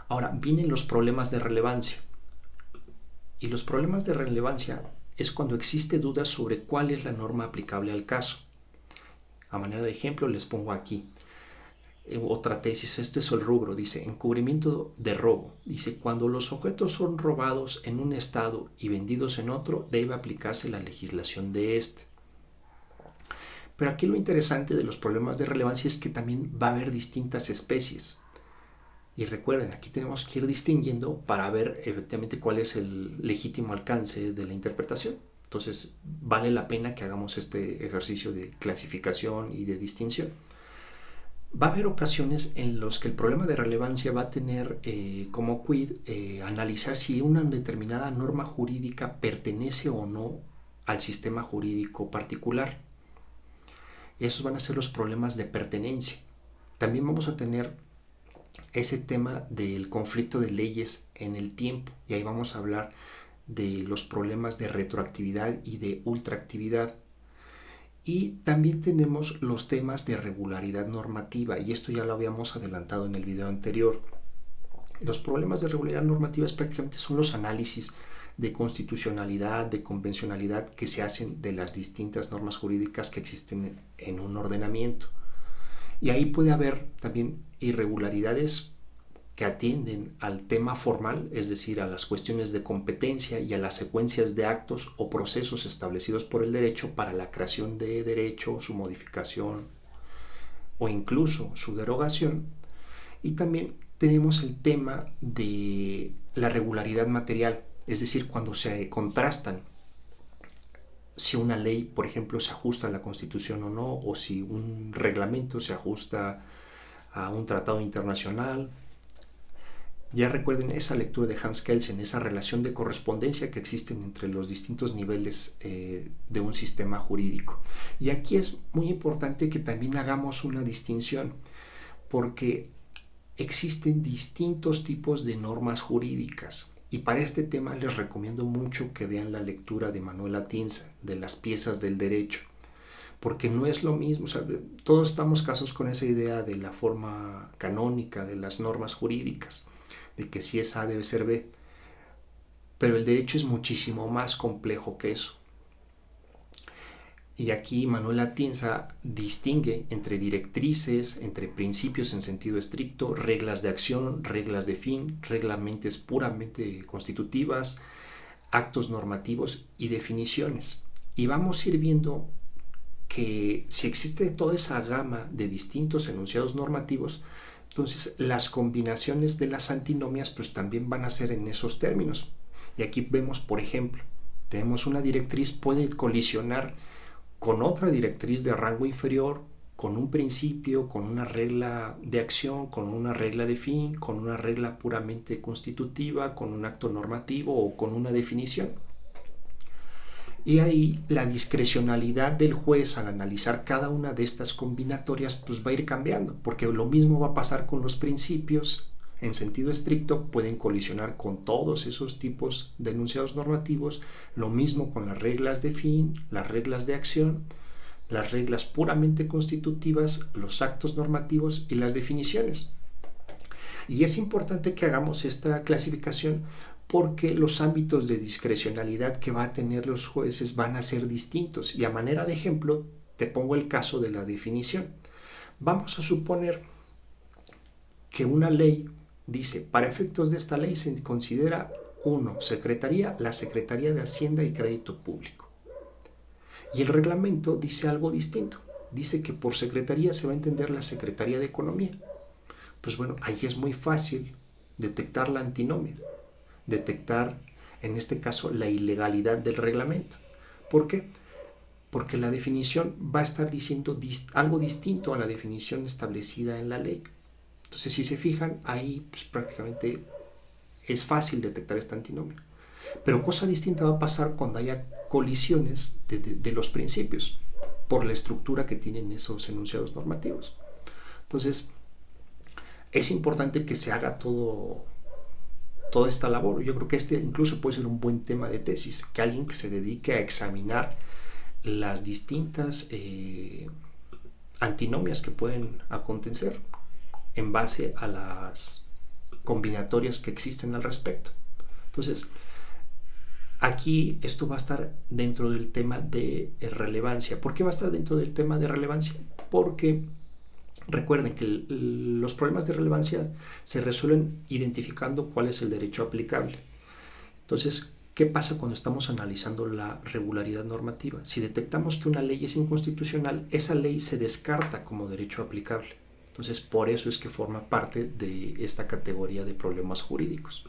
Ahora, vienen los problemas de relevancia. Y los problemas de relevancia es cuando existe duda sobre cuál es la norma aplicable al caso. A manera de ejemplo les pongo aquí otra tesis, este es el rubro, dice encubrimiento de robo. Dice, cuando los objetos son robados en un estado y vendidos en otro, debe aplicarse la legislación de este. Pero aquí lo interesante de los problemas de relevancia es que también va a haber distintas especies. Y recuerden, aquí tenemos que ir distinguiendo para ver efectivamente cuál es el legítimo alcance de la interpretación. Entonces, vale la pena que hagamos este ejercicio de clasificación y de distinción. Va a haber ocasiones en las que el problema de relevancia va a tener como quid analizar si una determinada norma jurídica pertenece o no al sistema jurídico particular. Esos van a ser los problemas de pertenencia. También vamos a tener ese tema del conflicto de leyes en el tiempo, y ahí vamos a hablar de los problemas de retroactividad y de ultraactividad. Y también tenemos los temas de regularidad normativa, y esto ya lo habíamos adelantado en el video anterior. Los problemas de regularidad normativa prácticamente son los análisis de constitucionalidad, de convencionalidad que se hacen de las distintas normas jurídicas que existen en un ordenamiento. Y ahí puede haber también irregularidades que atienden al tema formal, es decir, a las cuestiones de competencia y a las secuencias de actos o procesos establecidos por el derecho para la creación de derecho, su modificación o incluso su derogación. Y también tenemos el tema de la regularidad material, es decir, cuando se contrastan si una ley, por ejemplo, se ajusta a la Constitución o no, o si un reglamento se ajusta a un tratado internacional. Ya recuerden esa lectura de Hans Kelsen, esa relación de correspondencia que existen entre los distintos niveles de un sistema jurídico. Y aquí es muy importante que también hagamos una distinción, porque existen distintos tipos de normas jurídicas. Y para este tema les recomiendo mucho que vean la lectura de Manuel Atienza, de las piezas del derecho, porque no es lo mismo. O sea, todos estamos casados con esa idea de la forma canónica de las normas jurídicas, de que si es A debe ser B, pero el derecho es muchísimo más complejo que eso. Y aquí Manuel Atienza distingue entre directrices, entre principios en sentido estricto, reglas de acción, reglas de fin, reglamentos puramente constitutivas, actos normativos y definiciones. Y vamos a ir viendo que si existe toda esa gama de distintos enunciados normativos, entonces las combinaciones de las antinomias pues también van a ser en esos términos. Y aquí vemos, por ejemplo, tenemos una directriz puede colisionar con otra directriz de rango inferior, con un principio, con una regla de acción, con una regla de fin, con una regla puramente constitutiva, con un acto normativo o con una definición. Y ahí la discrecionalidad del juez al analizar cada una de estas combinatorias pues va a ir cambiando, porque lo mismo va a pasar con los principios. En sentido estricto pueden colisionar con todos esos tipos de enunciados normativos, lo mismo con las reglas de fin, las reglas de acción, las reglas puramente constitutivas, los actos normativos y las definiciones. Y es importante que hagamos esta clasificación porque los ámbitos de discrecionalidad que va a tener los jueces van a ser distintos. Y a manera de ejemplo, te pongo el caso de la definición. Vamos a suponer que una ley dice, para efectos de esta ley se considera 1. La Secretaría de Hacienda y Crédito Público. Y el reglamento dice algo distinto. Dice que por secretaría se va a entender la Secretaría de Economía. Pues bueno, ahí es muy fácil detectar la antinomia, detectar en este caso la ilegalidad del reglamento. ¿Por qué? Porque la definición va a estar diciendo algo distinto a la definición establecida en la ley. Entonces, si se fijan, ahí pues, prácticamente es fácil detectar esta antinomia. Pero cosa distinta va a pasar cuando haya colisiones de los principios por la estructura que tienen esos enunciados normativos. Entonces, es importante que se haga toda esta labor. Yo creo que este incluso puede ser un buen tema de tesis, que alguien que se dedique a examinar las distintas antinomias que pueden acontecer en base a las combinatorias que existen al respecto. Entonces, aquí esto va a estar dentro del tema de relevancia. ¿Por qué va a estar dentro del tema de relevancia? Porque recuerden que los problemas de relevancia se resuelven identificando cuál es el derecho aplicable. Entonces, ¿qué pasa cuando estamos analizando la regularidad normativa? Si detectamos que una ley es inconstitucional, esa ley se descarta como derecho aplicable. Entonces, por eso es que forma parte de esta categoría de problemas jurídicos.